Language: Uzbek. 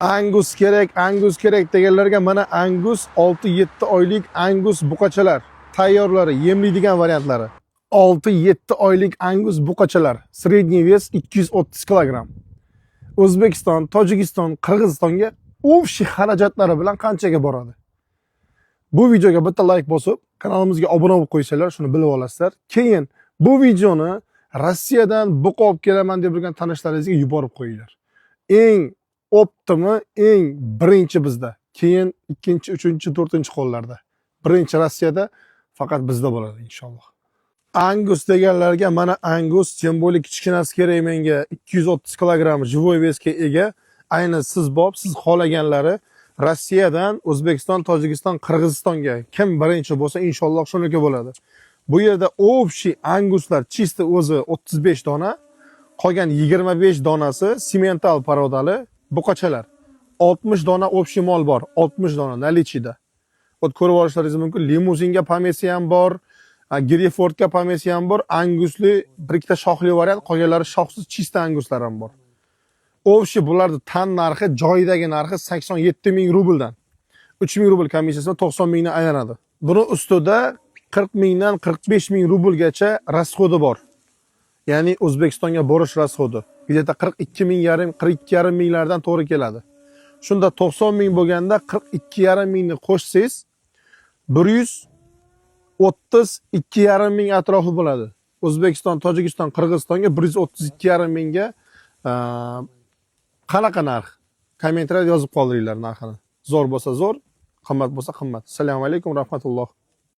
Angus kerak deganlarga mana Angus 6-7 oylik Angus buqachalar tayyorlari, yemlaydigan variantlari. 6-7 oylik Angus buqachalar, sredniy vес 230 kilogramm. O'zbekiston, Tojikiston, Qirg'izistonga o'sh xarajatlari bilan qanchaga boradi? Bu videoga bitta like bosib, kanalimizga obuna bo'lib qo'ysanglar, shuni bilib olasizlar. Keyin bu videoni Rossiyadan buqa olib kelaman deb turgan tanishlaringizga yuborib qo'yinglar. Eng optimi, eng birinchi bizda, keyin ikkinchi, uchinchi, to'rtinchi qo'llarda. Birinchi Rossiyada, faqat bizda bo'ladi inshaalloh. Angus deganlarga mana Angus, tem bo'li kichkinasi kerak menga 230 kilogramm живой vesga ega. Ayni siz siz xohlaganlari Rossiyadan O'zbekiston, Tojikiston, Qirg'izistonga kim birinchi bo'lsa inshaalloh shuniki bo'ladi. Bu yerda общий Anguslar чисто o'zi 35 dona, qolgan 25 donasi semental parodali buqachalar. 60 dona общий mol bor, 60 dona наличида. Ot ko'rib olishlaringiz mumkin. Limuzinga pomesi ham bor, Greyfordga pomesi ham bor, Angusli bir ikkita shoxli variant, qolganlari shoxsiz чисто Anguslar ham bor. Общий bularning tan narxi, joyidagi narxi 87 ming rubldan 3 ming rubl komissiyasi 90 mingdan aylanadi. Buni ustida 40 mingdan 45 ming rublgacha rasxodi bor. Ya'ni O'zbekistonga borish rasxodi. Где-то 42 ming yarim, 42,5 minglardan to'g'ri keladi. Shunda 90 ming bo'lganda 42,5 mingni qo'shsangiz 132,5 ming atrofi bo'ladi. O'zbekiston, Tojikiston, Qirg'izistonga 132,5 mingga qanaqa narx? Kommentariyada yozib qoldiringlar narxini. Zo'r bo'lsa zo'r, qimmat bo'lsa qimmat. Assalomu alaykum, rahmatulloh.